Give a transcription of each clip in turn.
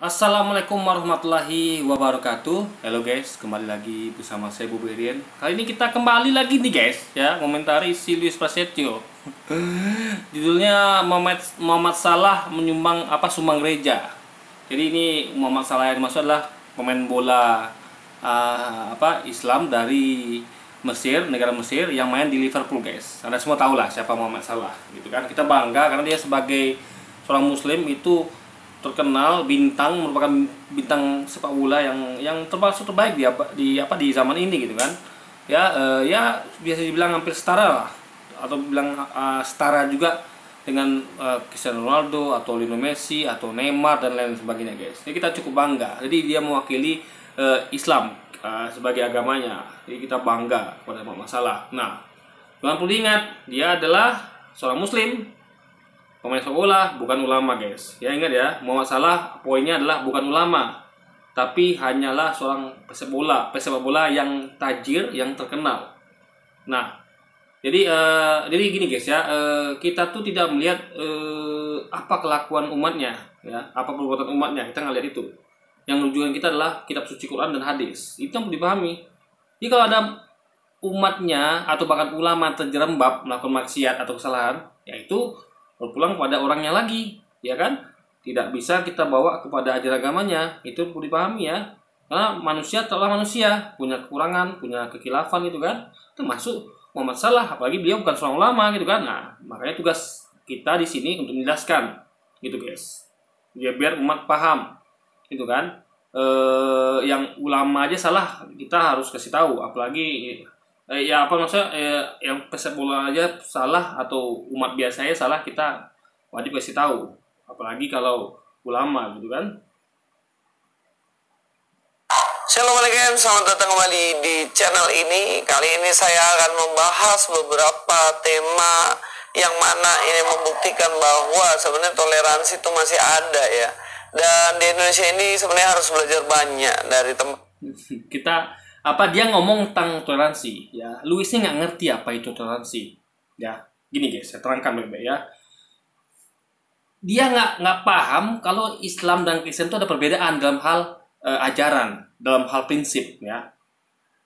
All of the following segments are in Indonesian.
Assalamualaikum warahmatullahi wabarakatuh. Halo guys, kembali lagi bersama saya Bobo Irian. Kali ini kita kembali lagi nih guys, ya, komentari si Luis Prasetyo. Judulnya Muhammad Salah menyumbang sumbang gereja. Jadi ini Muhammad Salah yang dimaksud adalah pemain bola Islam dari Mesir, negara Mesir yang main di Liverpool guys. Anda semua tahu lah siapa Muhammad Salah, gitu kan? Kita bangga karena dia sebagai seorang Muslim itu terkenal, merupakan bintang sepak bola yang terbaik di zaman ini, gitu kan. Ya biasa dibilang hampir setara lah, atau bilang setara juga dengan Cristiano Ronaldo atau Lionel Messi atau Neymar dan lain sebagainya guys. Jadi kita cukup bangga. Jadi dia mewakili Islam sebagai agamanya. Jadi kita bangga pada Muhammad Salah. Nah, jangan perlu diingat, dia adalah seorang Muslim, pemain sepak bola, bukan ulama guys. Ya ingat ya, Muhammad Salah poinnya adalah bukan ulama, tapi hanyalah seorang pesepak bola yang tajir, yang terkenal. Nah, jadi gini guys ya, kita tuh tidak melihat apa kelakuan umatnya, ya, apa perbuatan umatnya, kita nggak lihat itu. Yang rujukan kita adalah kitab suci Quran dan hadis. Itu yang perlu dipahami. Jadi kalau ada umatnya atau bahkan ulama terjerembab melakukan maksiat atau kesalahan, yaitu berpulang pada orangnya lagi, ya kan? Tidak bisa kita bawa kepada ajaran agamanya. Itu perlu dipahami ya. Karena manusia telah manusia, punya kekurangan, punya kekhilafan, gitu kan. Termasuk Muhammad Salah, apalagi beliau bukan seorang ulama, gitu kan. Nah, makanya tugas kita di sini untuk menjelaskan, gitu guys. Biar umat paham, gitu kan. Yang ulama aja salah, kita harus kasih tahu, apalagi yang pesepak bola aja salah atau umat biasanya salah, kita wajib kasih tahu, apalagi kalau ulama, gitu kan. Assalamualaikum, selamat datang kembali di channel ini. Kali ini saya akan membahas beberapa tema yang mana ini membuktikan bahwa sebenarnya toleransi itu masih ada ya. Dan di Indonesia ini sebenarnya harus belajar banyak dari teman. Dia ngomong tentang toleransi, ya. Luis ini nggak ngerti apa itu toleransi, ya. Gini guys, saya terangkan baik-baik ya. Dia nggak paham kalau Islam dan Kristen itu ada perbedaan dalam hal ajaran, dalam hal prinsip, ya.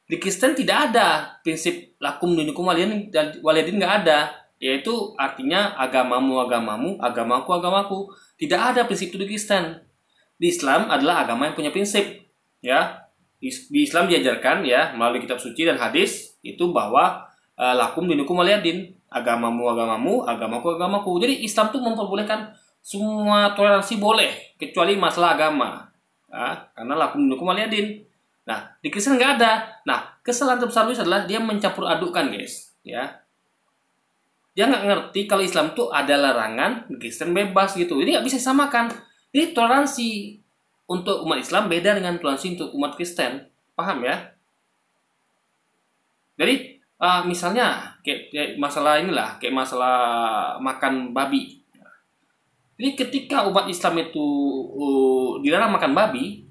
Di Kristen tidak ada prinsip lakum dinukum waliyadin, nggak ada, yaitu artinya agamamu agamamu, agamaku agamaku. Tidak ada prinsip itu di Kristen. Di Islam adalah agama yang punya prinsip, ya. Di Islam diajarkan ya melalui kitab suci dan hadis itu bahwa lakum dinukum waliyadin, agamamu agamamu, agamaku agamaku. Jadi Islam tuh memperbolehkan semua toleransi boleh kecuali masalah agama, ya, karena lakum dinukum waliyadin. Nah, di Kristen nggak ada. Nah, kesalahan terbesar Luis adalah dia mencampur adukan guys, ya. Dia nggak ngerti kalau Islam tuh ada larangan, Kristen bebas gitu. Jadi nggak bisa disamakan. Jadi toleransi untuk umat Islam beda dengan toleransi untuk umat Kristen. Paham ya? Jadi misalnya kayak masalah inilah, kayak masalah makan babi. Jadi ketika umat Islam itu dilarang makan babi,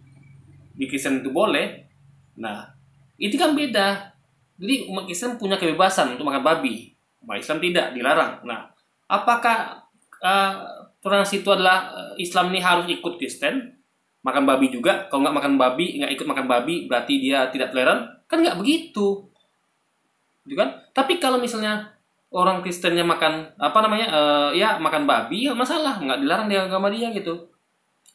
di Kristen itu boleh. Nah, itu kan beda. Jadi umat Kristen punya kebebasan untuk makan babi, umat Islam tidak, dilarang. Nah, apakah toleransi itu adalah Islam ini harus ikut Kristen makan babi juga? Kalau nggak ikut makan babi berarti dia tidak toleran? Kan nggak begitu, gitu kan? Tapi kalau misalnya orang Kristennya makan makan babi, ya masalah, nggak dilarang di agama dia gitu.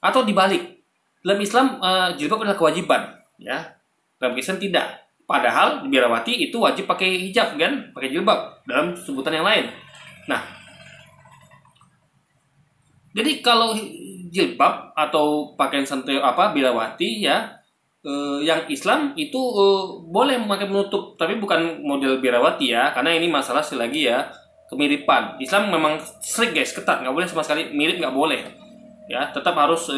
Atau dibalik, dalam Islam jilbab adalah kewajiban, ya. Dalam Kristen tidak. Padahal di biarawati itu wajib pakai hijab kan, pakai jilbab dalam sebutan yang lain. Nah, jadi kalau jilbab atau pakaian santai biarawati ya, yang Islam itu boleh memakai menutup, tapi bukan model biarawati ya, karena ini masalah lagi ya kemiripan. Islam memang strict guys, ketat, nggak boleh sama sekali mirip, nggak boleh, ya. Tetap harus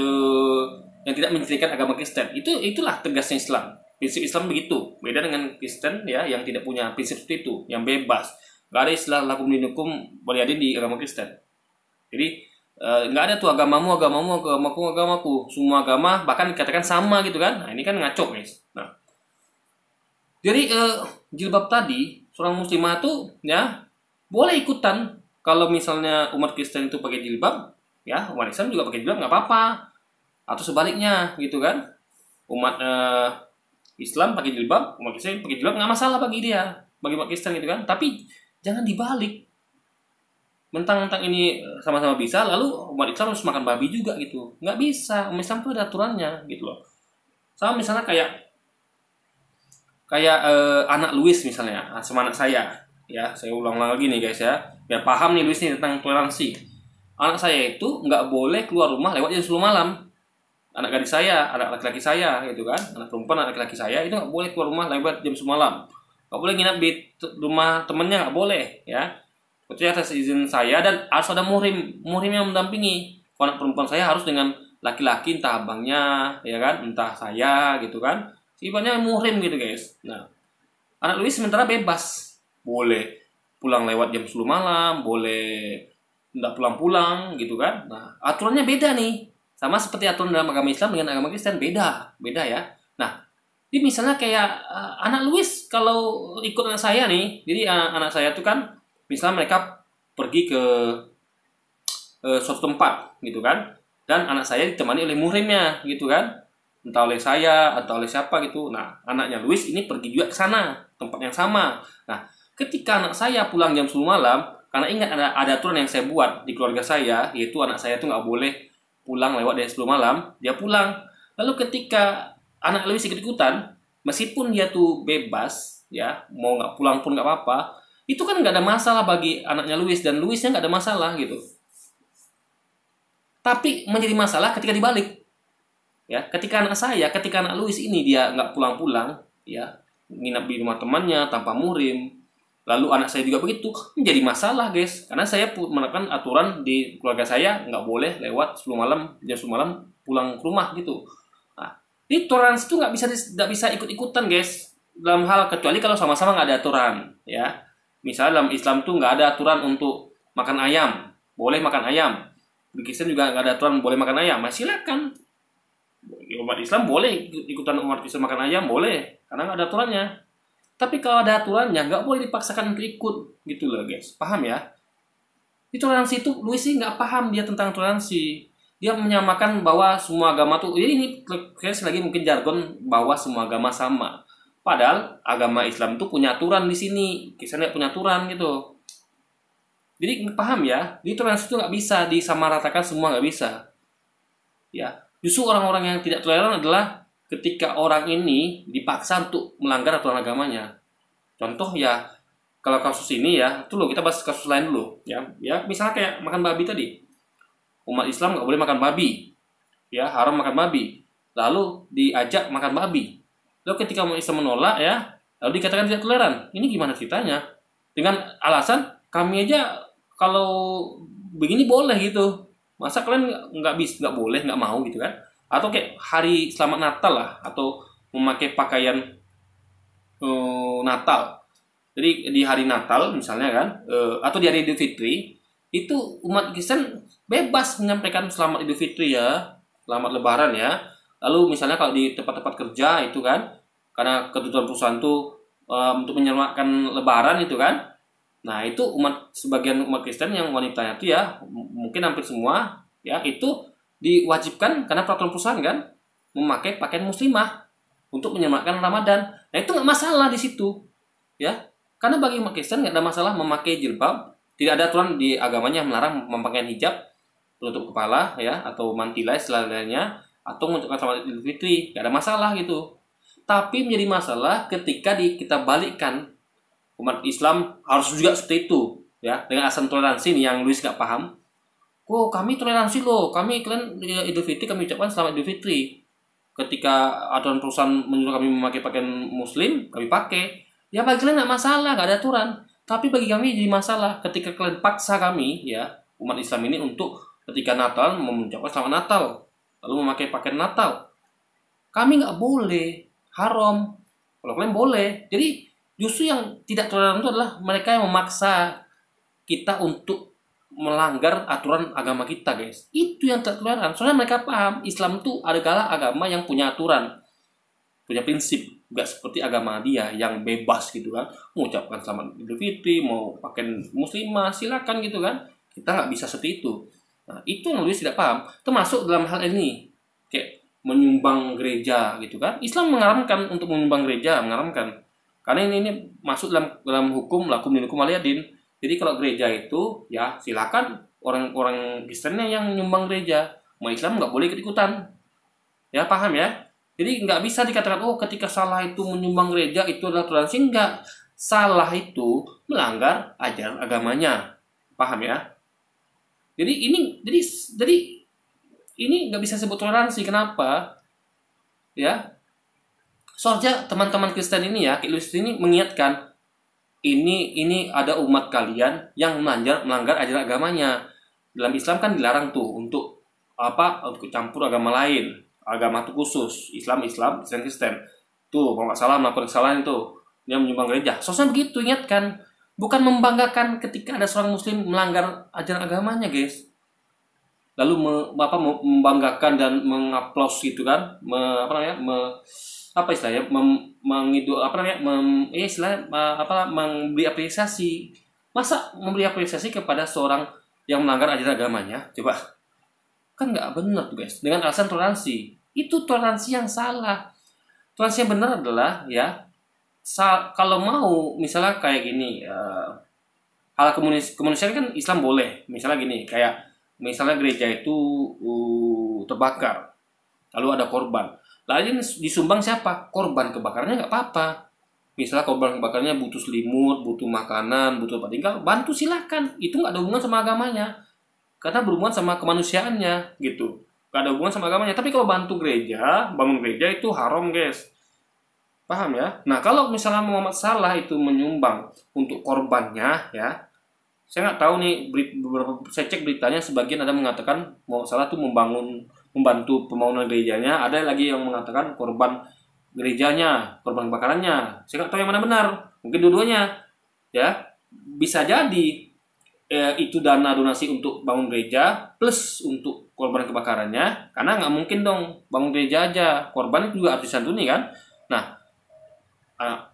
yang tidak menceritakan agama Kristen. Itulah tegasnya Islam. Prinsip Islam begitu, beda dengan Kristen ya yang tidak punya prinsip seperti itu, yang bebas. Nggak ada istilah lakum dinukum waliyadin di agama Kristen. Jadi nggak ada tuh agamamu agamamu, agamaku agamaku. Semua agama bahkan dikatakan sama gitu kan. Nah, ini kan ngaco guys. Nah, jadi jilbab tadi seorang muslimah tuh ya boleh ikutan. Kalau misalnya umat Kristen itu pakai jilbab, ya umat Islam juga pakai jilbab, nggak apa-apa. atau sebaliknya gitu kan. Umat Islam pakai jilbab, umat Kristen pakai jilbab, nggak masalah bagi dia, bagi umat Kristen gitu kan. Tapi jangan dibalik, mentang-mentang ini sama-sama bisa, lalu umat Islam harus makan babi juga gitu. Nggak bisa, umat Islam tuh ada aturannya gitu loh. Sama misalnya kayak anak Louis misalnya, sama anak saya. Ya, saya ulang-ulang lagi nih guys ya, biar paham nih Louis nih tentang toleransi. Anak saya itu nggak boleh keluar rumah lewat jam 10 malam. Anak gadis saya, anak laki-laki saya gitu kan, anak perempuan, anak laki-laki saya itu nggak boleh keluar rumah lewat jam 10 malam. Nggak boleh nginap di rumah temennya, nggak boleh ya. Kecuali atas izin saya, dan harus ada muhrim yang mendampingi. Anak perempuan saya harus dengan laki-laki, entah abangnya ya kan, entah saya gitu kan, sifatnya muhrim gitu guys. Nah, anak Louis sementara bebas, boleh pulang lewat jam 10 malam, boleh nggak pulang-pulang gitu kan. Nah, aturannya beda nih, sama seperti aturan dalam agama Islam dengan agama Kristen, beda ya. Nah, ini misalnya kayak anak Louis kalau ikut anak saya nih, jadi anak saya tuh kan misalnya mereka pergi ke suatu tempat gitu kan, dan anak saya ditemani oleh muhrimnya gitu kan, entah oleh saya atau oleh siapa gitu. Nah, anaknya Louis ini pergi juga ke sana, tempat yang sama. Nah, ketika anak saya pulang jam 10 malam, karena ingat ada aturan yang saya buat di keluarga saya, yaitu anak saya tuh nggak boleh pulang lewat dari 10 malam, dia pulang. Lalu ketika anak Louis ikut-ikutan, meskipun dia tuh bebas ya, mau nggak pulang pun nggak apa-apa, itu kan nggak ada masalah bagi anaknya Louis, dan Louisnya nggak ada masalah gitu. Tapi menjadi masalah ketika dibalik ya, ketika anak Louis ini dia nggak pulang-pulang ya, nginap di rumah temannya tanpa muhrim, lalu anak saya juga begitu, menjadi masalah guys, karena saya menekan aturan di keluarga saya nggak boleh lewat 10 malam, jam 10 malam pulang ke rumah gitu. Nah, ini toleransi itu nggak bisa ikut-ikutan guys dalam hal, kecuali kalau sama-sama nggak ada aturan ya. Misalnya dalam Islam tuh nggak ada aturan untuk makan ayam, boleh makan ayam. Di Kristen juga nggak ada aturan boleh makan ayam, masih silakan. Umat Islam boleh ikutan umat Kristen makan ayam, boleh, karena nggak ada aturannya. Tapi kalau ada aturannya, nggak boleh dipaksakan untuk ikut gitu loh guys, paham ya? Di toleransi itu Louis sih nggak paham dia tentang toleransi. Dia menyamakan bahwa semua agama tuh, jadi ini lagi mungkin jargon bahwa semua agama sama. Padahal agama Islam tuh punya aturan di sini, Kristen nggak punya aturan gitu. Jadi paham ya, di toleransi itu nggak bisa disamaratakan, semua nggak bisa. Ya, justru orang-orang yang tidak toleran adalah ketika orang ini dipaksa untuk melanggar aturan agamanya. Contoh ya, kalau kasus ini ya, itu loh kita bahas kasus lain dulu ya. Ya, misalnya kayak makan babi tadi. Umat Islam nggak boleh makan babi, ya haram makan babi. Lalu diajak makan babi. Lalu ketika umat Islam menolak ya, lalu dikatakan tidak toleran. Ini gimana ceritanya? Dengan alasan kami aja kalau begini boleh gitu, masa kalian nggak boleh, nggak mau gitu kan? Atau kayak hari selamat Natal lah, atau memakai pakaian Natal. Jadi di hari Natal misalnya kan, atau di hari Idul Fitri, itu umat Kristen bebas menyampaikan selamat Idul Fitri ya, selamat Lebaran ya. Lalu misalnya kalau di tempat-tempat kerja itu kan, karena kebutuhan perusahaan tuh untuk menyelamatkan Lebaran itu kan. Nah, itu sebagian umat Kristen yang wanitanya itu ya, mungkin hampir semua ya, itu diwajibkan karena peraturan perusahaan kan, memakai pakaian muslimah untuk menyelamatkan Ramadan. Nah, itu nggak masalah di situ ya, karena bagi umat Kristen nggak ada masalah memakai jilbab. Tidak ada aturan di agamanya yang melarang memakai hijab, penutup kepala ya, atau mantilai selainnya, atau mengucapkan selamat Idul Fitri, nggak ada masalah gitu. Tapi menjadi masalah ketika kita balikkan, umat Islam harus juga seperti itu ya, dengan asas toleransi nih yang Louis nggak paham. Oh, kami toleransi loh, kalian Idul Fitri kami ucapkan selamat Idul Fitri. Ketika aturan perusahaan menyuruh kami memakai pakaian muslim, kami pakai. Ya bagi kalian nggak masalah, nggak ada aturan. Tapi bagi kami jadi masalah ketika kalian paksa kami ya, umat Islam ini, untuk ketika Natal mengucapkan selamat Natal, lalu memakai pakaian Natal. Kami nggak boleh, haram. Kalau kalian boleh. Jadi justru yang tidak toleran itu adalah mereka yang memaksa kita untuk melanggar aturan agama kita guys. Itu yang tidak toleran. Soalnya mereka paham Islam itu adalah agama yang punya aturan, punya prinsip, nggak seperti agama dia yang bebas gitu kan, mengucapkan selamat Idul Fitri, mau pakai muslimah silakan gitu kan. Kita nggak bisa seperti itu. Nah, itu yang Louis tidak paham, termasuk dalam hal ini. Kayak menyumbang gereja gitu kan. Islam mengharamkan untuk menyumbang gereja, mengharamkan. Karena ini masuk dalam hukum lakum dinukum waliyadin. Jadi kalau gereja itu ya silakan orang-orang Kristennya yang nyumbang gereja. Mau Islam nggak boleh ikut-ikutan. Ya paham ya? Jadi nggak bisa dikatakan oh ketika salah itu menyumbang gereja itu adalah toleransi. Enggak. Salah itu melanggar ajaran agamanya. Paham ya? Jadi ini nggak bisa sebut toleransi. Kenapa? Ya. Soalnya teman-teman Kristen ini ya, Luis ini mengingatkan ini ada umat kalian yang melanggar ajaran agamanya. Dalam Islam kan dilarang tuh untuk campur agama lain. Agama itu khusus, Islam, Kristen. Tuh, kalau nggak salah melakukan kesalahan itu, dia menyumbang gereja. Soalnya begitu, ingatkan. Bukan membanggakan ketika ada seorang muslim melanggar ajaran agamanya, guys. Lalu membanggakan dan mengaplos gitu kan, memberi apresiasi. Masa memberi apresiasi kepada seorang yang melanggar ajaran agamanya? Coba. Kan nggak benar tuh guys. Dengan alasan toleransi. Itu toleransi yang salah. Toleransi yang benar adalah ya, kalau mau misalnya kayak gini, hal kemanusiaan kan Islam boleh. Misalnya gini, kayak misalnya gereja itu terbakar, lalu ada korban. Lalu disumbang siapa? Korban kebakarannya nggak apa-apa. Misalnya korban kebakarnya butuh selimut, butuh makanan, butuh tempat tinggal, bantu silakan. Itu nggak ada hubungan sama agamanya, karena berhubungan sama kemanusiaannya gitu. Nggak ada hubungan sama agamanya. Tapi kalau bantu gereja, bangun gereja itu haram guys. Paham ya? Nah kalau misalnya Muhammad Salah itu menyumbang untuk korbannya ya, saya nggak tahu nih, saya cek beritanya sebagian ada mengatakan Muhammad Salah itu membantu pembangunan gerejanya, ada lagi yang mengatakan korban gerejanya, korban kebakarannya. Saya nggak tahu yang mana benar, mungkin dua-duanya ya. Bisa jadi itu dana donasi untuk bangun gereja plus untuk korban kebakarannya, karena nggak mungkin dong bangun gereja aja, korban itu juga harus disantuni kan. Nah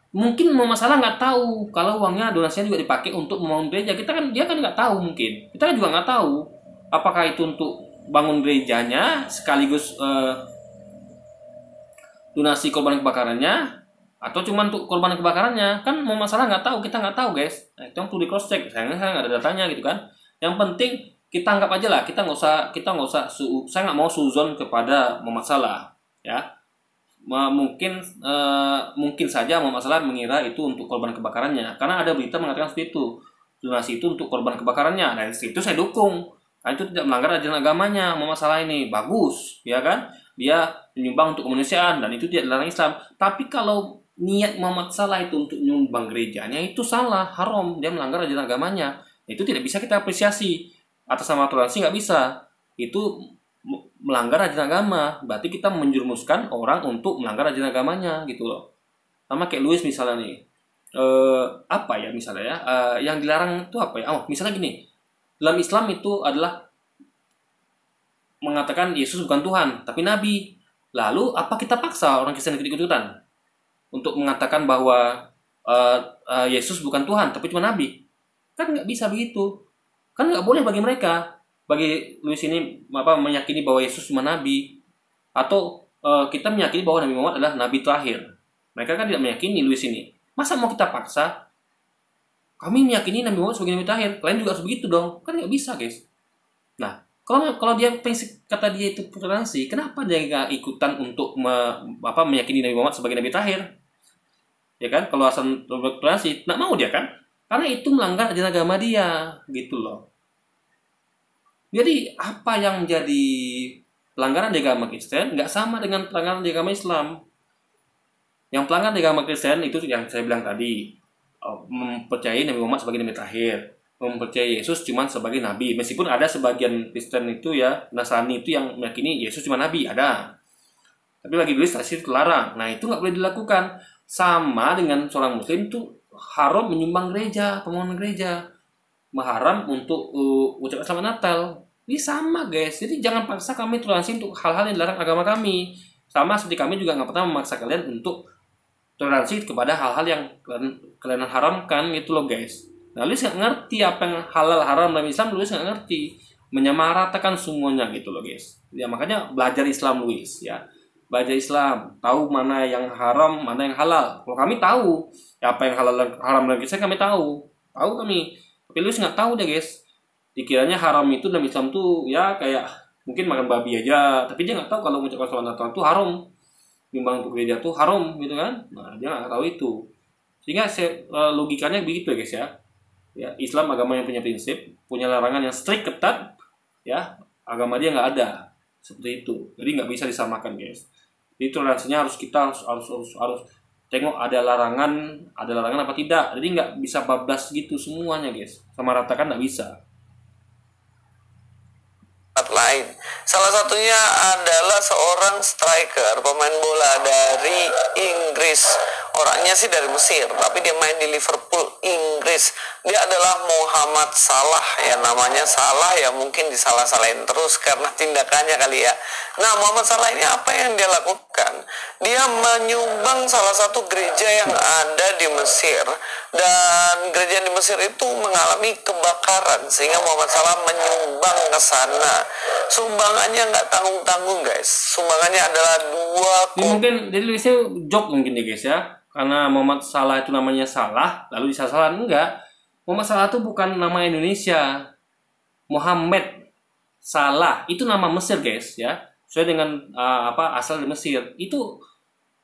mungkin masalah nggak tahu kalau uangnya donasinya juga dipakai untuk membangun gereja. Dia kan nggak tahu, mungkin kita juga nggak tahu apakah itu untuk bangun gerejanya sekaligus donasi korban kebakarannya atau cuma untuk korban kebakarannya. Kan mau masalah nggak tahu, kita nggak tahu guys. Nah, itu yang perlu di cross check. Sayangnya saya nggak ada datanya gitu kan. Yang penting kita anggap aja lah, kita nggak usah saya nggak mau suzon kepada Muhammad Salah ya. Mungkin saja Muhammad Salah mengira itu untuk korban kebakarannya, karena ada berita mengatakan seperti itu, donasi itu untuk korban kebakarannya. Dan itu saya dukung, karena itu tidak melanggar ajaran agamanya. Muhammad Salah ini bagus ya kan, dia menyumbang untuk kemanusiaan dan itu tidak dilarang Islam. Tapi kalau niat Muhammad Salah itu untuk menyumbang gerejanya, itu salah, haram, dia melanggar ajaran agamanya. Itu tidak bisa kita apresiasi. Atas nama toleransi nggak bisa, itu melanggar ajaran agama. Berarti kita menjerumuskan orang untuk melanggar ajaran agamanya gitu loh. Sama kayak Luis misalnya nih, misalnya ya, yang dilarang itu apa ya? Oh misalnya gini, dalam Islam itu adalah mengatakan Yesus bukan Tuhan tapi Nabi. Lalu apa kita paksa orang Kristen ikut-ikutan untuk mengatakan bahwa Yesus bukan Tuhan tapi cuma Nabi? Kan nggak bisa begitu. Kan nggak boleh bagi mereka. Bagi Luis ini meyakini bahwa Yesus cuma Nabi, atau kita meyakini bahwa Nabi Muhammad adalah Nabi terakhir. Mereka kan tidak meyakini Luis ini. Masa mau kita paksa? Kami meyakini Nabi Muhammad sebagai Nabi terakhir, kalian juga harus begitu dong? Kan nggak bisa guys. Nah kalau dia kata dia itu toleransi, kenapa dia nggak ikutan untuk meyakini Nabi Muhammad sebagai Nabi terakhir? Ya kan? Kalau asal toleransi, nggak mau dia kan? Karena itu melanggar ajaran agama dia, gitu loh. Jadi apa yang menjadi pelanggaran di agama Kristen nggak sama dengan pelanggaran di agama Islam. Yang pelanggaran di agama Kristen itu yang saya bilang tadi, mempercayai Nabi Muhammad sebagai Nabi terakhir, mempercayai Yesus cuma sebagai Nabi. Meskipun ada sebagian Kristen itu ya, Nasrani itu yang meyakini Yesus cuma Nabi, ada. Tapi bagi Luis itu terlarang. Nah itu nggak boleh dilakukan. Sama dengan seorang Muslim itu haram menyumbang gereja, pembangunan gereja. Haram untuk ucapan selamat Natal. Ini sama guys. Jadi jangan paksa kami toleransi untuk hal-hal yang dilarang agama kami. Sama seperti kami juga nggak pernah memaksa kalian untuk toleransi kepada hal-hal yang kalian haramkan gitu loh guys. Nah Luis nggak ngerti apa yang halal haram dalam Islam. Luis nggak ngerti, menyamaratakan semuanya gitu loh guys. Ya makanya belajar Islam Luis ya. belajar Islam, tahu mana yang haram, mana yang halal. Kalau kami tahu, ya apa yang halal dan haram dan kita kami tahu kami. Tapi Luis nggak tahu deh guys. Dikiranya haram itu dalam Islam tuh ya kayak mungkin makan babi aja, tapi dia nggak tahu kalau mengucapkan sholawat Natal itu haram, nyumbang untuk gereja tuh haram gitu kan. Nah dia nggak tahu itu, sehingga logikanya begitu ya guys ya. Ya Islam agama yang punya prinsip, punya larangan yang strict ketat, ya agama dia nggak ada seperti itu, jadi nggak bisa disamakan guys. Jadi toleransinya harus tengok ada larangan apa tidak. Jadi nggak bisa bablas gitu semuanya guys, sama rata kan nggak bisa. Lain. Salah satunya adalah seorang striker, pemain bola dari Inggris. Orangnya sih dari Mesir, tapi dia main di Liverpool, Inggris. Dia adalah Mohamed Salah, ya namanya Salah ya mungkin disalah-salahin terus karena tindakannya kali ya. Nah, Mohamed Salah ini apa yang dia lakukan? Dia menyumbang salah satu gereja yang ada di Mesir, dan gereja di Mesir itu mengalami kebakaran sehingga Mohamed Salah menyumbang ke sana. Sumbangannya nggak tanggung-tanggung guys. Sumbangannya adalah Ini mungkin jadi Luisnya joke mungkin ya guys ya. Karena Muhammad Salah itu namanya Salah, lalu disalah-salahan. Enggak. Muhammad Salah itu bukan nama Indonesia. Muhammad Salah itu nama Mesir guys ya. Sesuai dengan asal di Mesir. Itu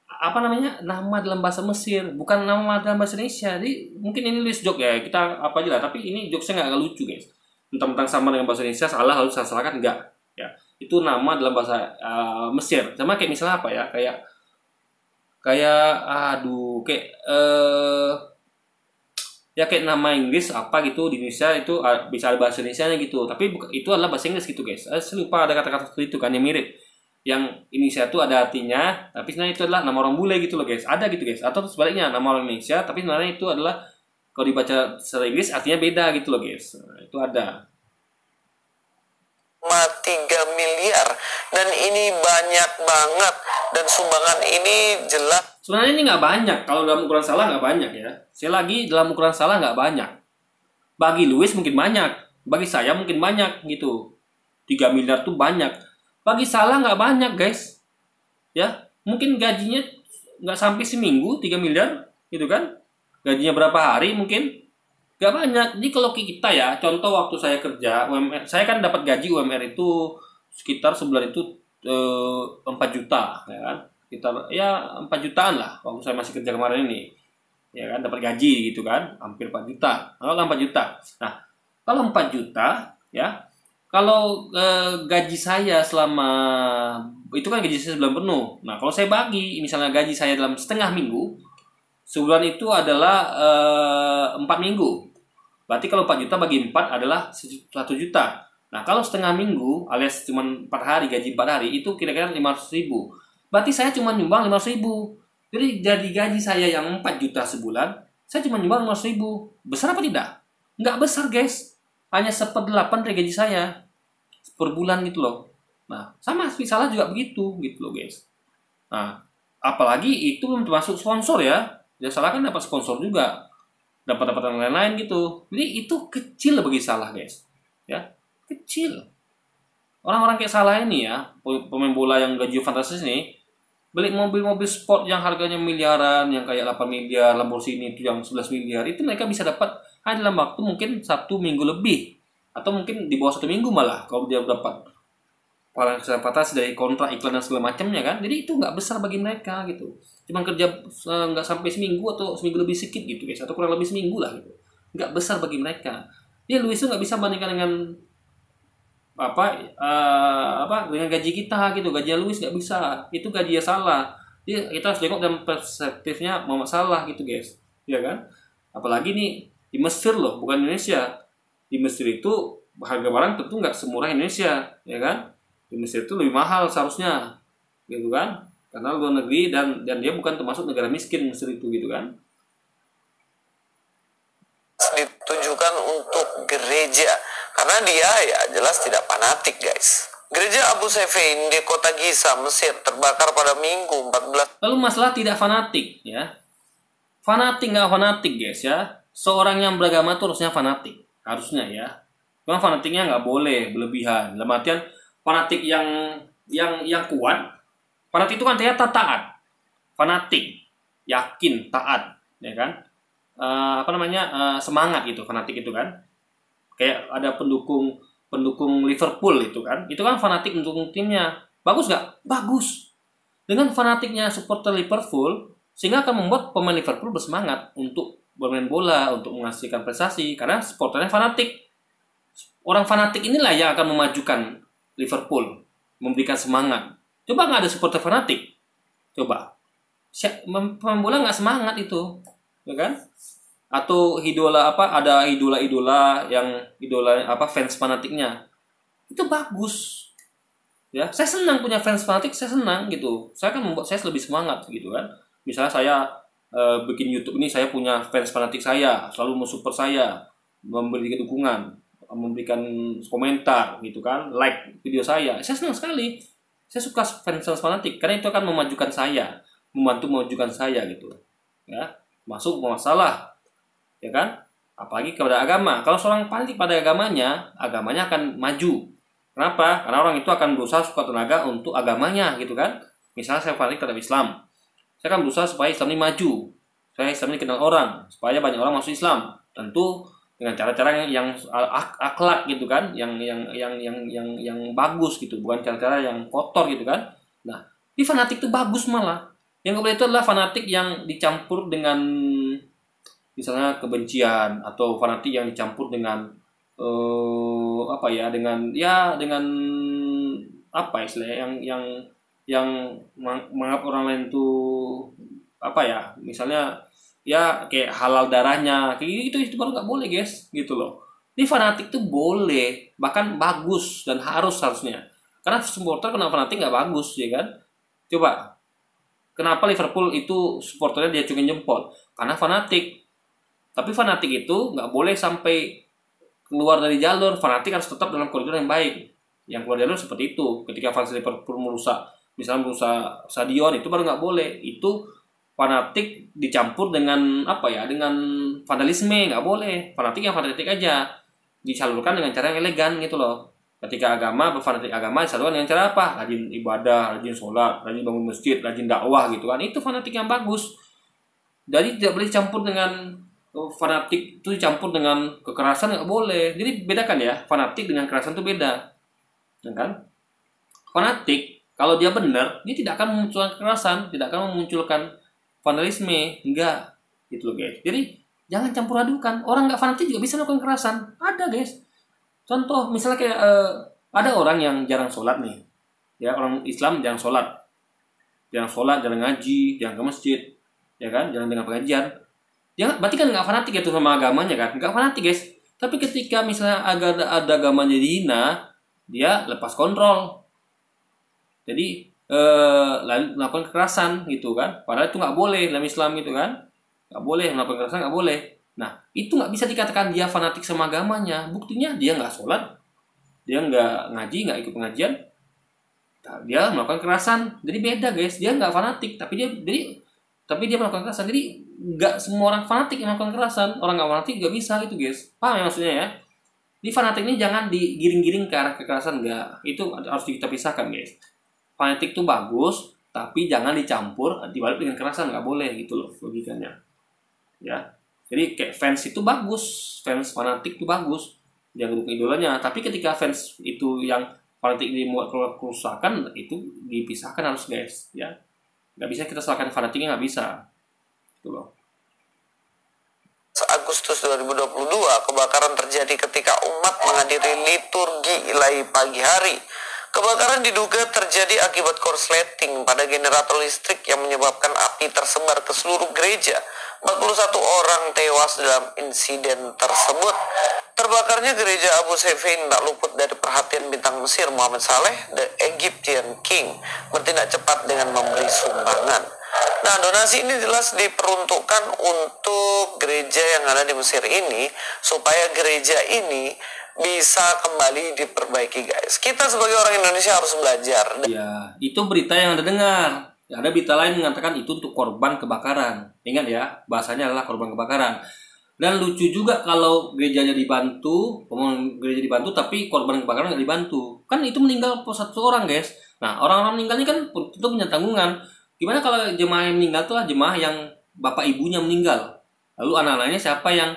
apa namanya? Nama dalam bahasa Mesir, bukan nama dalam bahasa Indonesia. Jadi mungkin ini Luis joke ya. Kita apa aja lah, tapi ini jokesnya nggak lucu guys. Tentang sama dengan bahasa Indonesia salah lalu salah-salahkan enggak ya. Itu nama dalam bahasa Mesir. Sama kayak misalnya apa ya? Kayak nama Inggris apa gitu di Indonesia itu bisa ada bahasa Indonesianya gitu, tapi itu adalah bahasa Inggris gitu guys. Saya lupa ada kata-kata seperti itu kan yang mirip. Yang Indonesia itu ada artinya, tapi sebenarnya itu adalah nama orang bule gitu loh guys. Ada gitu guys. Atau sebaliknya nama orang Indonesia, tapi sebenarnya itu adalah kalau dibaca secara Inggris artinya beda gitu loh guys. Nah, itu ada. 3 miliar, dan ini banyak banget, dan sumbangan ini jelas. Sebenarnya ini nggak banyak, kalau dalam ukuran salah nggak banyak ya. Saya lagi dalam ukuran salah nggak banyak. Bagi Luis mungkin banyak, bagi saya mungkin banyak gitu. 3 miliar tuh banyak. Bagi salah nggak banyak guys. Ya, mungkin gajinya nggak sampai seminggu 3 miliar gitu kan. Gajinya berapa hari mungkin. Gak banyak. Jadi kalau kita ya, contoh waktu saya kerja UMR, saya kan dapat gaji UMR itu sekitar sebulan itu 4 juta ya kan. Sekitar ya 4 jutaan lah waktu saya masih kerja kemarin ini. Ya kan dapat gaji gitu kan, hampir 4 juta. Kalau 4 juta. Nah, kalau 4 juta ya, kalau gaji saya selama itu kan gaji saya sebulan penuh. Nah, kalau saya bagi misalnya gaji saya dalam setengah minggu, sebulan itu adalah 4 minggu. Berarti kalau 4 juta bagi 4 adalah 1 juta. Nah, kalau setengah minggu alias cuma 4 hari, gaji 4 hari, itu kira-kira 500 ribu. Berarti saya cuma nyumbang 500 ribu. Jadi dari gaji saya yang 4 juta sebulan, saya cuma nyumbang 500 ribu. Besar apa tidak? Nggak besar guys. Hanya 1/8 dari gaji saya per bulan gitu loh. Nah, sama salah juga begitu gitu loh guys. Nah, apalagi itu belum termasuk sponsor ya. Ya salah kan dapat sponsor juga, dapat yang lain-lain gitu. Jadi itu kecil bagi salah guys, ya kecil. Orang-orang kayak salah ini ya, pemain bola yang gaji fantastis ini, beli mobil-mobil sport yang harganya miliaran, yang kayak 8 miliar, Lamborghini itu yang 11 miliar, itu mereka bisa dapat hanya dalam waktu mungkin 1 minggu lebih, atau mungkin di bawah 1 minggu malah kalau dia dapat paling kesempatan dari kontrak iklan dan segala macamnya kan. Jadi itu nggak besar bagi mereka gitu. Cuman kerja nggak sampai seminggu atau seminggu lebih sedikit gitu guys, atau kurang lebih seminggu lah gitu. Nggak besar bagi mereka. Dia Luis itu nggak bisa bandingkan dengan dengan gaji kita gitu. Gaji Luis nggak bisa. Itu gajinya salah. Kita harus tengok dalam perspektifnya Muhammad Salah gitu guys. Ya kan? Apalagi nih di Mesir loh, bukan Indonesia. Di Mesir itu harga barang tentu nggak semurah Indonesia, ya kan? Di Mesir itu lebih mahal seharusnya gitu kan, karena luar negeri dan dia bukan termasuk negara miskin Mesir itu gitu kan. Ditujukan untuk gereja karena dia ya jelas tidak fanatik guys. Gereja Abu Sefein di kota Giza, Mesir terbakar pada Minggu 14. Lalu masalah tidak fanatik ya. Fanatik nggak fanatik guys ya. Seorang yang beragama itu harusnya fanatik, harusnya ya. Cuma fanatiknya nggak boleh berlebihan. Dalam artian fanatik yang kuat, Fanatik itu kan ternyata taat. Fanatik, yakin, taat, ya kan? Semangat gitu, fanatik itu kan. Kayak ada pendukung Liverpool itu kan fanatik mendukung timnya. Bagus nggak? Bagus. Dengan fanatiknya supporter Liverpool, sehingga akan membuat pemain Liverpool bersemangat untuk bermain bola, untuk menghasilkan prestasi, karena supporternya fanatik. Orang fanatik inilah yang akan memajukan Liverpool, memberikan semangat. Coba nggak ada supporter fanatik, coba pemain bola nggak semangat itu, ya kan? Atau ada idola fans fanatiknya itu bagus, ya. Saya senang punya fans fanatik, saya senang gitu. Saya kan membuat saya lebih semangat gitu kan. Misalnya saya bikin YouTube ini, saya punya fans fanatik, saya selalu mensupport saya, memberi dukungan, memberikan komentar gitu kan, like video saya senang sekali. Saya suka fans fanatik karena itu akan memajukan saya, membantu memajukan saya gitu, ya. Masuk masalah, ya kan? Apalagi kepada agama. Kalau seorang fanatik pada agamanya akan maju. Kenapa? Karena orang itu akan berusaha sekuat tenaga untuk agamanya gitu kan. Misalnya saya fanatik terhadap Islam, saya akan berusaha supaya Islam ini maju, supaya Islam ini dikenal orang, supaya banyak orang masuk Islam. Tentu dengan cara-cara yang akhlak gitu kan, yang bagus gitu, bukan cara-cara yang kotor gitu kan. Nah, di fanatik itu bagus malah. Yang boleh itu adalah fanatik yang dicampur dengan misalnya kebencian, atau fanatik yang dicampur dengan yang menganggap orang lain tuh misalnya ya kayak halal darahnya, kayak gitu, itu baru nggak boleh guys gitu loh. Ini fanatik tuh boleh, bahkan bagus dan harusnya, karena supporter kena fanatik nggak bagus, ya kan? Coba kenapa Liverpool itu supporternya diacungin jempol? Karena fanatik. Tapi fanatik itu nggak boleh sampai keluar dari jalur. Fanatik harus tetap dalam koridor yang baik. Yang keluar jalur seperti itu. Ketika fans Liverpool merusak stadion, itu baru nggak boleh. Itu fanatik dicampur dengan dengan vandalisme, nggak boleh. Fanatik yang fanatik aja disalurkan dengan cara yang elegan gitu loh. Ketika berfanatik agama disalurkan dengan cara apa? Rajin ibadah, rajin sholat, rajin bangun masjid, rajin dakwah gitu kan. Itu fanatik yang bagus. Jadi tidak boleh dicampur dengan fanatik itu dicampur dengan kekerasan, nggak boleh. Jadi bedakan ya, fanatik dengan kekerasan itu beda, ya kan? Fanatik kalau dia benar, dia tidak akan memunculkan kekerasan, tidak akan memunculkan vandalisme, enggak gitu loh guys. Jadi jangan campur adukan. Orang nggak fanatik juga bisa melakukan kekerasan, ada guys. Contoh misalnya kayak ada orang yang jarang sholat nih, ya, orang Islam jarang sholat, jarang ngaji, jarang ke masjid, ya kan, jarang dengar pengajian. Ya, berarti kan nggak fanatik itu sama agamanya kan? Nggak fanatik guys. Tapi ketika misalnya ada agamanya dihina, dia lepas kontrol. Jadi lalu melakukan kekerasan gitu kan? Padahal itu nggak boleh dalam Islam gitu kan? Nggak boleh melakukan kekerasan, nggak boleh. Nah, itu nggak bisa dikatakan dia fanatik sama agamanya. Buktinya dia nggak sholat, dia nggak ngaji, nggak ikut pengajian, dia melakukan kekerasan. Jadi beda guys. Dia nggak fanatik, tapi dia melakukan kekerasan. Jadi nggak semua orang fanatik yang melakukan kekerasan. Orang nggak fanatik juga bisa gitu guys. Paham ya maksudnya ya? Di fanatik ini jangan digiring-giring ke arah kekerasan, nggak. Itu harus kita pisahkan guys. Fanatik itu bagus, tapi jangan dicampur dibalik dengan kekerasan, nggak boleh gitu loh logikanya. Ya. Jadi kayak fans itu bagus, fans fanatik itu bagus, dia dukung idolanya. Tapi ketika fans itu yang fanatik ini membuat kerusakan, itu dipisahkan harus guys, ya. Nggak bisa kita salahkan fanatiknya, nggak bisa. Gitu loh. Agustus 2022, kebakaran terjadi ketika umat menghadiri liturgi ilahi pagi hari. Kebakaran diduga terjadi akibat korsleting pada generator listrik yang menyebabkan api tersebar ke seluruh gereja. 41 orang tewas dalam insiden tersebut. Terbakarnya gereja Abu Sefein tak luput dari perhatian bintang Mesir Mohammed Saleh, the Egyptian King, bertindak cepat dengan memberi sumbangan. Nah, donasi ini jelas diperuntukkan untuk gereja yang ada di Mesir ini, supaya gereja ini bisa kembali diperbaiki guys. Kita sebagai orang Indonesia harus belajar. Ya, itu berita yang Anda dengar. Ada berita lain mengatakan itu untuk korban kebakaran. Ingat ya, bahasanya adalah korban kebakaran. Dan lucu juga kalau gerejanya dibantu, pembangunan gereja dibantu, tapi korban kebakaran nggak dibantu. Kan itu meninggal satu orang, guys. Nah, orang-orang meninggalnya kan tentu punya tanggungan. Gimana kalau jemaah yang meninggal itu lah jemaah yang bapak ibunya meninggal. Lalu anak-anaknya siapa yang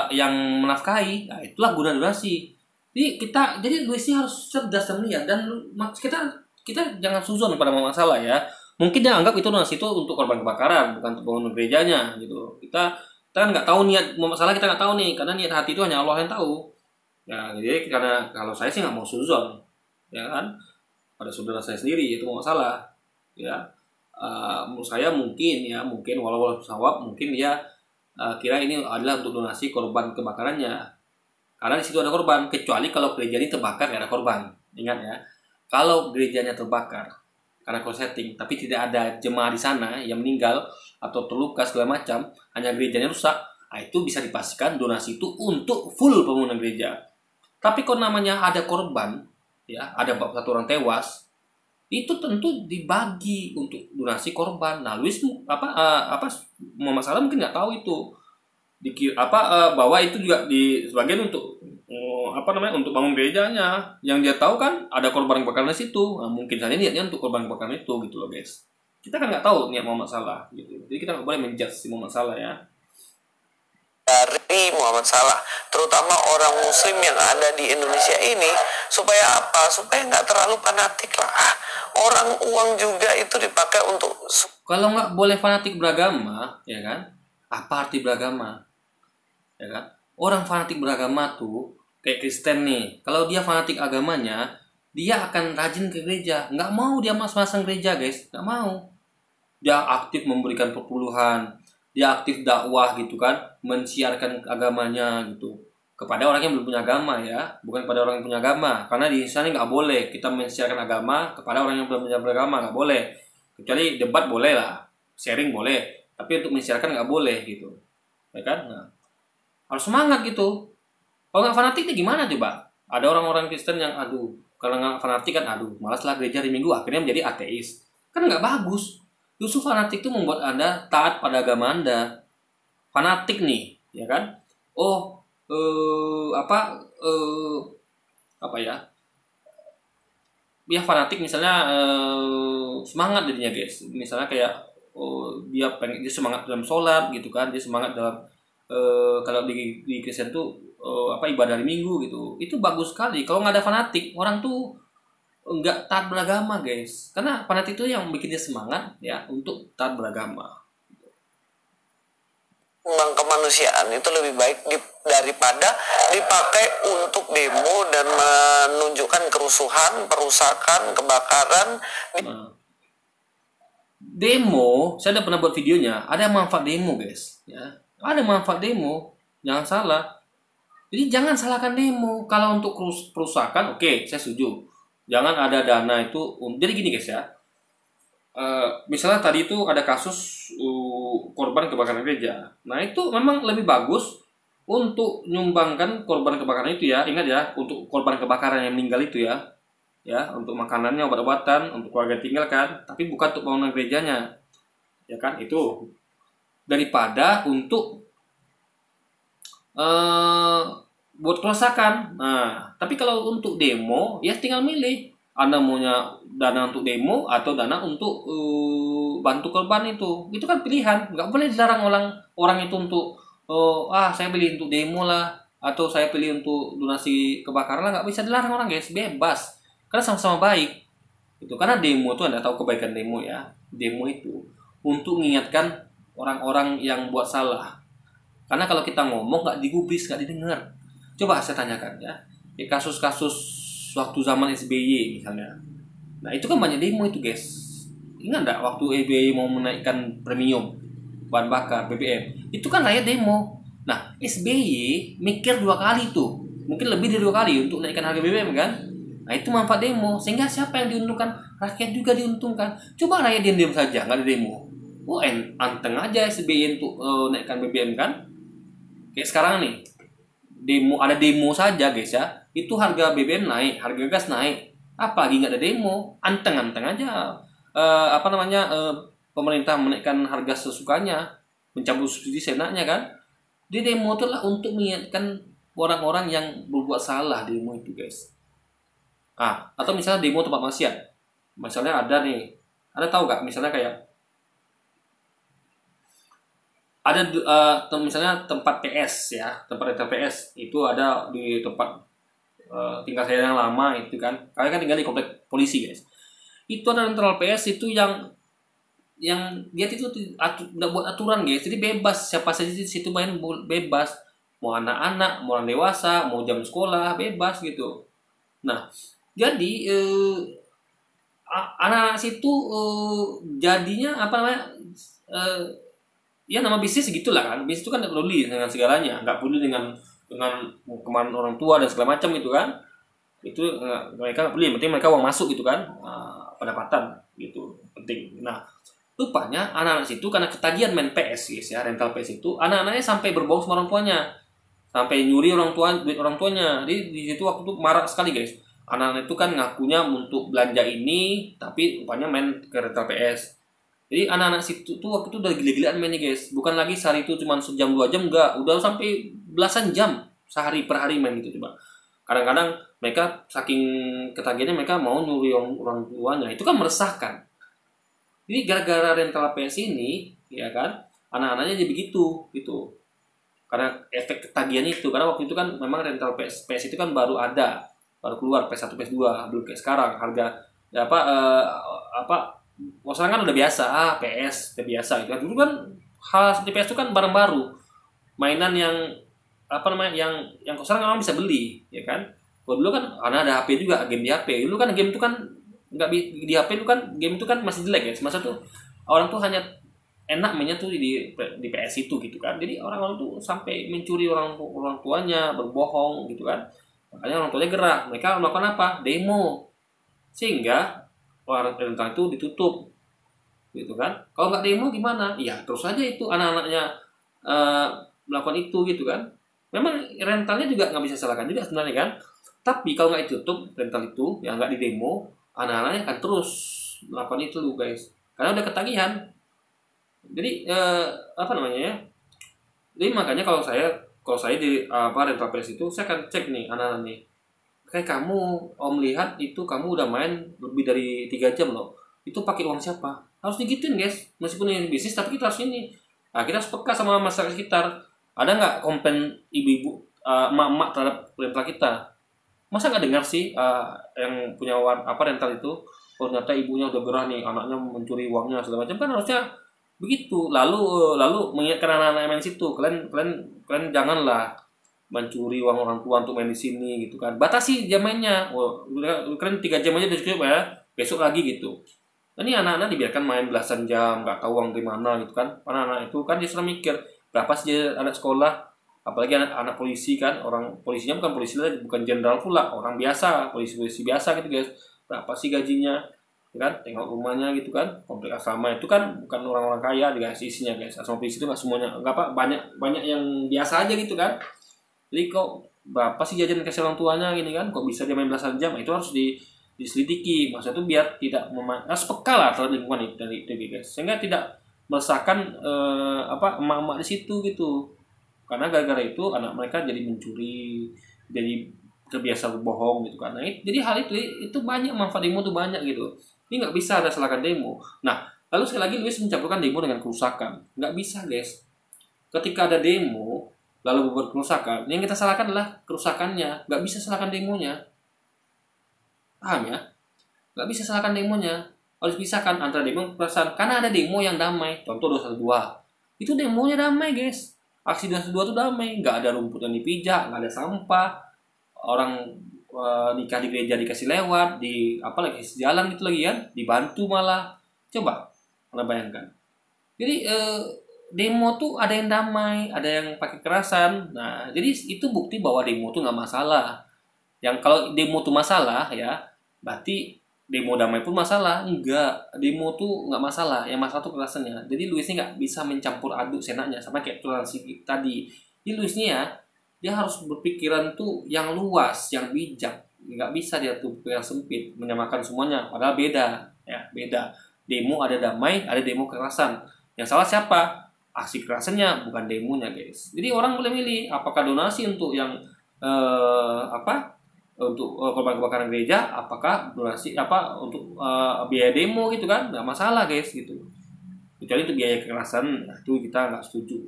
yang menafkahi? Nah, itulah guna donasi. Jadi Luisnya harus cerdas dan melihat, dan kita jangan suzon pada masalah ya. Mungkin dia anggap itu donasi itu untuk korban kebakaran, bukan untuk bangunan gerejanya gitu. Kita kan nggak tahu niat masalah, kita nggak tahu nih, karena niat hati itu hanya Allah yang tahu. Ya, jadi karena kalau saya sih nggak mau suzon, ya kan, pada saudara saya sendiri itu masalah. Ya, menurut saya mungkin walau sawab mungkin dia kira ini adalah untuk donasi korban kebakarannya, karena di situ ada korban. Kecuali kalau gereja ini terbakar nggak ada korban. Ingat ya, kalau gerejanya terbakar karena korsleting, tapi tidak ada jemaah di sana yang meninggal atau terluka segala macam, hanya gerejanya rusak, nah itu bisa dipastikan donasi itu untuk full pembangunan gereja. Tapi kalau namanya ada korban, ya ada satu orang tewas, itu tentu dibagi untuk donasi korban. Nah, Luis Muhammad Salah mungkin nggak tahu itu, bahwa itu juga di sebagian untuk untuk bangun gerejanya. Yang dia tahu kan ada korban kebakaran di situ. Nah, mungkin saja niatnya untuk korban kebakaran itu gitu loh, guys. Kita kan nggak tahu niat Muhammad Salah gitu. Jadi kita nggak boleh menjudge si Muhammad Salah ya. Dari Muhammad Salah, terutama orang Muslim yang ada di Indonesia ini, supaya apa? Supaya nggak terlalu fanatik lah. Orang uang juga itu dipakai untuk, kalau nggak boleh fanatik beragama, ya kan? Apa arti beragama? Ya kan? Orang fanatik beragama tuh kayak Kristen nih, kalau dia fanatik agamanya, dia akan rajin ke gereja. Nggak mau dia mas-masang gereja, guys. Nggak mau. Dia aktif memberikan perpuluhan, dia aktif dakwah gitu kan, mensiarkan agamanya gitu kepada orang yang belum punya agama ya, bukan pada orang yang punya agama. Karena di sana nggak boleh kita mensiarkan agama kepada orang yang belum punya agama, nggak boleh. Kecuali debat boleh lah, sharing boleh, tapi untuk mensiarkan nggak boleh gitu, ya kan? Nah, harus semangat gitu. Kalau nggak fanatik nih gimana coba? Ada orang-orang Kristen yang kalau nggak fanatik kan malas lah gereja hari Minggu, akhirnya menjadi ateis. Kan nggak bagus. Justru fanatik itu membuat Anda taat pada agama Anda. Fanatik nih, ya kan? Dia fanatik misalnya semangat jadinya, guys. Misalnya kayak dia semangat dalam sholat gitu kan, dia semangat dalam kalau di Kristen tuh ibadah hari Minggu gitu. Itu bagus sekali. Kalau nggak ada fanatik, orang tuh nggak taat beragama, guys. Karena fanatik itu yang bikin dia semangat ya untuk taat beragama. Tentang kemanusiaan itu lebih baik daripada dipakai untuk demo dan menunjukkan kerusuhan, perusakan, kebakaran. Demo, saya udah pernah buat videonya. Ada manfaat demo, guys. Ya, ada manfaat demo. Jangan salah. Jadi jangan salahkan demo. Kalau untuk perusakan, oke, saya setuju. Jangan ada dana itu. Jadi gini, guys ya. Misalnya tadi itu ada kasus korban kebakaran gereja. Nah itu memang lebih bagus untuk nyumbangkan korban kebakaran itu ya. Ingat ya, untuk korban kebakaran yang meninggal itu ya, untuk makanannya, obat-obatan, untuk keluarga tinggalkan, tapi bukan untuk bangunan gerejanya, ya kan? Itu daripada untuk buat kerusakan. Nah, tapi kalau untuk demo ya tinggal milih. Anda maunya dana untuk demo atau dana untuk bantu korban itu kan pilihan. Nggak boleh dilarang orang itu untuk saya pilih untuk demo lah, atau saya pilih untuk donasi kebakaran lah. Nggak bisa dilarang orang, guys, bebas, karena sama-sama baik itu. Karena demo itu Anda tahu kebaikan demo ya. Demo itu untuk mengingatkan orang-orang yang buat salah. Karena kalau kita ngomong nggak digubris, nggak didengar. Coba saya tanyakan ya, di kasus-kasus waktu zaman SBY misalnya. Nah itu kan banyak demo itu, guys. Ingat nggak waktu SBY mau menaikkan premium bahan bakar BBM? Itu kan rakyat demo. Nah SBY mikir 2 kali tuh, mungkin lebih dari 2 kali untuk naikkan harga BBM kan. Nah itu manfaat demo. Sehingga siapa yang diuntungkan? Rakyat juga diuntungkan. Coba rakyat diam saja, nggak ada demo. Anteng aja SBY untuk naikkan BBM kan. Kayak sekarang nih, ada demo saja, guys ya. Itu harga BBM naik, harga gas naik. Apa lagi nggak ada demo? Anteng-anteng aja. Pemerintah menaikkan harga sesukanya. mencabut subsidi seenaknya kan. Di demo itu lah untuk mengingatkan orang-orang yang berbuat salah di demo itu guys. Atau misalnya demo tempat maksiat. Misalnya ada nih, ada tahu gak? Misalnya kayak ada misalnya tempat PS ya, tempat rental PS itu ada di tempat tinggal saya yang lama itu kan. Kalian kan tinggal di komplek polisi guys. Itu ada rental PS itu yang dia itu nggak buat aturan guys, jadi bebas siapa saja di situ main bebas, mau anak-anak, mau orang dewasa, mau jam sekolah bebas gitu. Nah jadi anak-anak situ jadinya apa namanya ya nama bisnis gitulah kan. Bisnis itu kan nggak peduli dengan segalanya, nggak peduli dengan kemana orang tua dan segala macam itu kan. Itu mereka nggak peduli, yang penting mereka uang masuk gitu kan, pendapatan gitu penting. Nah rupanya anak-anak situ karena ketagihan main PS guys ya, rental PS itu anak-anaknya sampai berbohong sama orang tuanya, sampai nyuri duit orang tuanya. Jadi di situ waktu itu marah sekali guys. Anak-anak itu kan ngakunya untuk belanja ini, tapi rupanya main ke rental PS. Jadi anak-anak situ tuh waktu itu udah gila-gilaan mainnya guys. Bukan lagi sehari itu cuma sejam 2 jam, enggak, udah sampai belasan jam sehari per hari main gitu coba. Kadang-kadang mereka saking ketagihannya mereka mau nyuri orang tuanya. Itu kan meresahkan. Jadi gara-gara rental PS ini, ya kan, anak-anaknya jadi begitu, gitu. Karena efek ketagihan itu. Karena waktu itu kan memang rental PS itu kan baru keluar PS1, PS2, belum kayak sekarang. Harga ya sekarang kan udah biasa, PS udah biasa gitu kan. Dulu kan hal seperti PS itu kan barang baru, mainan yang yang sekarang orang bisa beli, ya kan. Kalau dulu kan ada HP juga, game di HP. Dulu kan game itu kan nggak di HP itu kan, game itu kan masih jelek ya. Masa tuh orang tuh hanya enak mainnya tuh di PS itu gitu kan. Jadi orang-orang tuh sampai mencuri orang tuanya, berbohong gitu kan. Makanya orang tuanya gerah. Mereka melakukan apa? Demo. Sehingga orang rental itu ditutup gitu kan. Kalau nggak demo gimana? Ya terus aja itu anak-anaknya melakukan itu gitu kan. Memang rentalnya juga nggak bisa salahkan juga sebenarnya kan. Tapi kalau nggak ditutup rental itu, yang nggak di demo, anak-anaknya akan terus melakukan itu loh guys, karena udah ketagihan. Jadi jadi makanya kalau saya di rental PS itu, saya akan cek nih anak-anak nih, kayak kamu om lihat itu kamu udah main lebih dari 3 jam loh, itu pakai uang siapa? Harus digituin guys, meskipun ini bisnis tapi kita harus ini. Kita harus peka sama masyarakat sekitar. Ada nggak komplain ibu-ibu, emak-emak terhadap rental kita? Masa nggak dengar sih yang punya rental itu, ternyata ibunya udah gerah nih, anaknya mencuri uangnya segala macam, kan harusnya begitu. Lalu mengingatkan anak-anak main di situ, kalian janganlah mencuri uang orang tua untuk main di sini gitu kan. Batasi jam mainnya. Kalian 3 jam aja udah cukup ya, besok lagi gitu. Ini anak-anak dibiarkan main belasan jam, nggak tahu uang dari mana gitu kan. Anak-anak itu kan dia sudah mikir berapa sih anak sekolah. Apalagi anak polisi kan, orang polisinya bukan jenderal pula, orang biasa, polisi biasa gitu guys. Berapa sih gajinya, ya kan? Tengok rumahnya gitu kan, komplek asrama itu kan bukan orang-orang kaya guys isinya guys. Asrama polisi itu nggak semuanya, banyak yang biasa aja gitu kan. Jadi kok berapa sih jajan kasih orang tuanya gini kan? Kok bisa dia main belasan jam? Itu harus diselidiki. Maksudnya itu biar tidak harus peka lah terhadap lingkungan itu guys, sehingga tidak meresahkan emak-emak di situ gitu. Karena gara-gara itu anak mereka jadi mencuri, jadi terbiasa berbohong gitu kan. Nah, jadi hal itu banyak manfaat demo tuh banyak gitu. Ini nggak bisa ada salahkan demo. Nah, lalu sekali lagi Luis mencampurkan demo dengan kerusakan. Nggak bisa guys. Ketika ada demo lalu membuat kerusakan, yang kita salahkan adalah kerusakannya. Nggak bisa salahkan demonya. Paham ya? Nggak bisa salahkan demonya. Harus pisahkan antara demo dan kekerasan. Karena ada demo yang damai. Contoh 212. Itu demonya damai guys. Aksi 212 itu damai, nggak ada rumput yang dipijak, nggak ada sampah, orang nikah di gereja dikasih lewat, lagi jalan gitu lagi kan, dibantu malah. Coba Anda bayangkan. Jadi demo tuh ada yang damai, ada yang pakai kekerasan. Nah, jadi itu bukti bahwa demo tuh nggak masalah. Yang kalau demo tuh masalah ya, berarti demo damai pun masalah. Enggak, demo tuh nggak masalah, yang masalah tuh kekerasannya. Jadi Luis ini nggak bisa mencampur aduk senaknya, sama kayak toleransi tadi. Jadi Luis ini ya, dia harus berpikiran tuh yang luas, yang bijak. Nggak bisa dia tuh yang sempit, menyamakan semuanya. Padahal beda, ya beda. Demo ada damai, ada demo kekerasan. Yang salah siapa? aksi kekerasannya, bukan demonya guys. Jadi orang boleh milih apakah donasi untuk yang untuk korban kebakaran gereja, apakah donasi untuk biaya demo gitu kan, nggak masalah guys gitu. Kecuali itu biaya kekerasan, itu kita nggak setuju.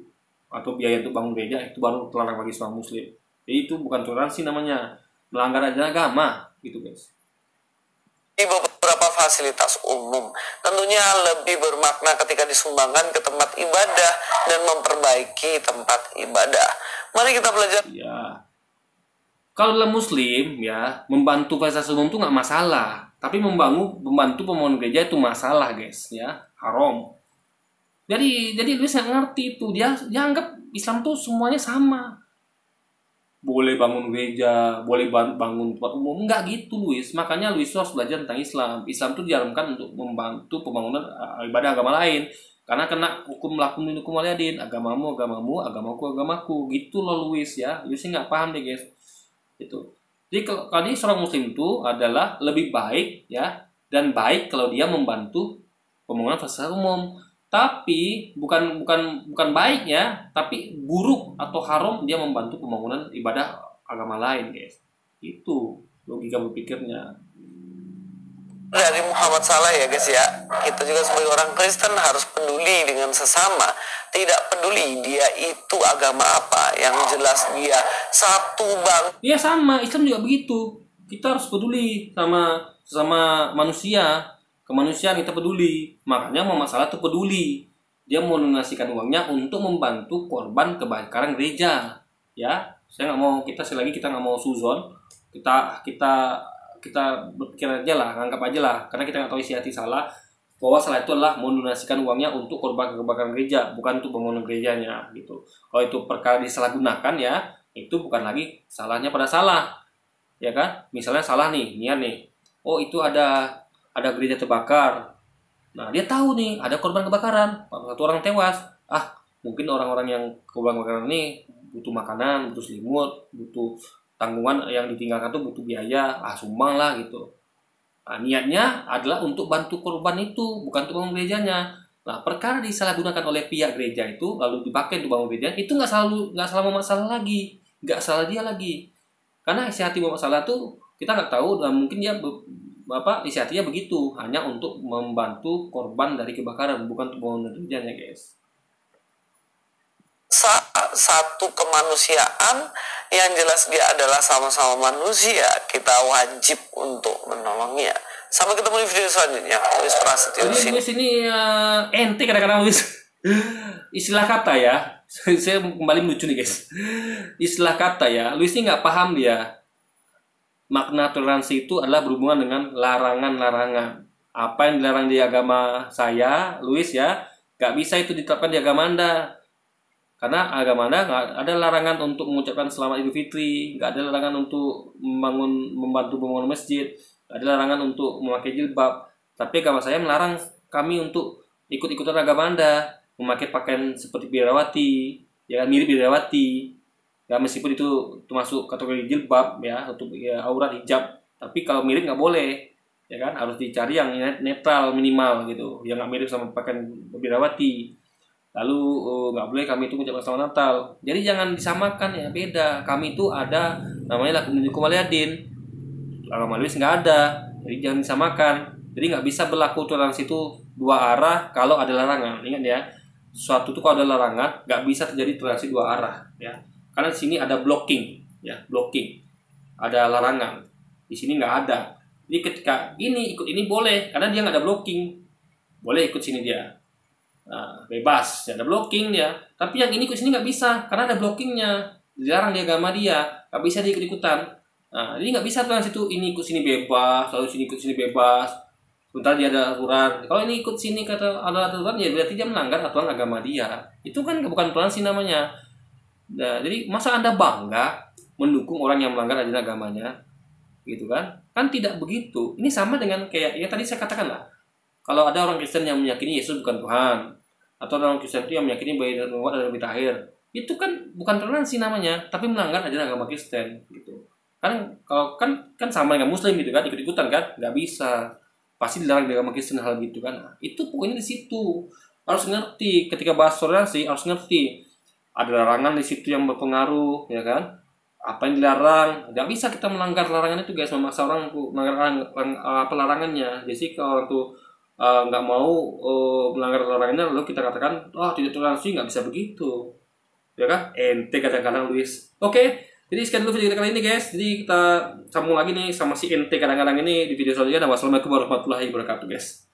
Atau biaya untuk bangun gereja, itu baru terlarang bagi seorang muslim. Jadi itu bukan toleransi namanya, melanggar ajaran agama gitu guys. Di beberapa fasilitas umum tentunya lebih bermakna ketika disumbangkan ke tempat ibadah dan memperbaiki tempat ibadah. Mari kita belajar. Ya, kalau dalam muslim ya, membantu fasilitas umum itu nggak masalah, tapi membantu pembangunan gereja itu masalah guys ya, haram. Jadi Luis nggak ngerti itu, dia anggap Islam tuh semuanya sama. Boleh bangun gereja, boleh bangun tempat umum, enggak gitu Luis. Makanya Luis harus belajar tentang Islam. Islam itu diharamkan untuk membantu pembangunan ibadah agama lain. Karena kena hukum lakum min hukum waliyadin, agamamu, agamaku. Gitu loh Luis ya. Luis nggak paham deh guys. Itu. Jadi kalau dia seorang muslim itu adalah lebih baik ya, dan baik kalau dia membantu pembangunan fasilitas umum. Tapi bukan baik ya, tapi buruk atau haram dia membantu pembangunan ibadah agama lain guys. Itu logika berpikirnya dari Muhammad Salah ya guys ya. Kita juga sebagai orang Kristen harus peduli dengan sesama. Tidak peduli dia itu agama apa, yang jelas dia satu bang. Iya sama, Islam juga begitu. Kita harus peduli sama manusia. Kemanusiaan kita peduli. Makanya Muhammad Salah itu peduli. Dia mau donasikan uangnya untuk membantu korban kebakaran gereja. Ya, saya nggak mau, kita nggak mau suzon. Kita berpikir aja lah, anggap aja lah, karena kita nggak tahu isi hati Salah, bahwa Salah itu adalah mendonasikan uangnya untuk korban kebakaran gereja, bukan untuk bangunan gerejanya gitu. Kalau itu perkara disalahgunakan ya, itu bukan lagi salahnya pada Salah, ya kan? Misalnya Salah nih, niat nih, oh itu ada gereja terbakar. Nah dia tahu nih ada korban kebakaran, satu orang tewas. Mungkin orang-orang yang korban kebakaran ini butuh makanan, butuh selimut, butuh tanggungan yang ditinggalkan tuh butuh biaya, sumbang lah gitu. Nah, niatnya adalah untuk bantu korban itu, bukan untuk bangun gerejanya. Nah, perkara disalahgunakan oleh pihak gereja itu, lalu dipakai untuk bangun gereja, itu nggak salah masalah lagi, nggak salah dia lagi. Karena isi hati masalah tuh kita nggak tahu, dan mungkin dia isi hatinya begitu, hanya untuk membantu korban dari kebakaran, bukan untuk bangun gerejanya guys. Satu kemanusiaan yang jelas dia adalah sama-sama manusia, kita wajib untuk menolongnya. Sampai ketemu di video selanjutnya. Luis Prasetyo di sini. Luis ini ente kadang-kadang Luis istilah kata ya. Saya kembali melucu nih guys. Istilah kata ya. Luis ini nggak paham dia. Makna toleransi itu adalah berhubungan dengan larangan-larangan. Apa yang dilarang di agama saya, Luis ya, nggak bisa itu diterapkan di agama Anda. Karena agama Anda nggak ada larangan untuk mengucapkan selamat Idul Fitri, nggak ada larangan untuk membantu membangun masjid, nggak ada larangan untuk memakai jilbab. Tapi agama saya melarang kami untuk ikut-ikutan agama Anda, memakai pakaian seperti biarawati, ya mirip biarawati. Ya meskipun itu termasuk kategori jilbab ya, untuk ya, aurat hijab. Tapi kalau mirip nggak boleh, ya kan, harus dicari yang netral minimal gitu, yang nggak mirip sama pakaian biarawati. Lalu nggak boleh kami itu mengucapkan selamat Natal. Jadi jangan disamakan ya, beda. Kami itu ada namanya lakum min hukum waliyadin. Agama Luis nggak ada. Jadi jangan disamakan. Jadi nggak bisa berlaku toleransi itu dua arah kalau ada larangan. Ingat ya, suatu itu kalau ada larangan nggak bisa terjadi toleransi dua arah ya. Karena di sini ada blocking ya, blocking. Ada larangan. Di sini nggak ada. Jadi ketika ini ikut ini boleh karena dia nggak ada blocking. Boleh ikut sini dia. Nah, bebas, ya ada blocking dia. Tapi yang ini ke sini nggak bisa karena ada blockingnya, dilarang di agama dia, nggak bisa dia ikut-ikutan. Nah, jadi nggak bisa tuh situ ini ikut sini bebas, lalu sini ikut sini bebas. Sebentar dia ada aturan. Kalau ini ikut sini kata ada aturan, ya berarti dia melanggar aturan agama dia. Itu kan bukan toleransi namanya. Nah, jadi masa Anda bangga mendukung orang yang melanggar ajaran agamanya, gitu kan? Kan tidak begitu. Ini sama dengan kayak yang tadi saya katakan lah. Kalau ada orang Kristen yang meyakini Yesus bukan Tuhan, atau orang Kristen itu yang meyakini bahwa Yesus adalah Nabi Tahir, itu kan bukan toleransi namanya, tapi melanggar ajaran agama Kristen, gitu. Kalau kan sama dengan Muslim gitu kan, ikut-ikutan kan, nggak bisa, pasti dilarang di agama Kristen hal gitu kan. Nah, itu poinnya di situ. harus ngerti ketika bahas toleransi, harus ngerti ada larangan di situ yang berpengaruh, ya kan? Apa yang dilarang, nggak bisa kita melanggar larangan itu guys, memaksa orang untuk melanggar larangannya. Jadi kalau tuh nggak mau melanggar larangannya, lalu kita katakan, tidak toleransi, nggak bisa begitu, ya kan? Ente kadang-kadang Luis. Oke, jadi sekian dulu video kita kali ini guys. Jadi kita sambung lagi nih sama si ente kadang-kadang ini di video selanjutnya. Wassalamualaikum warahmatullahi wabarakatuh guys.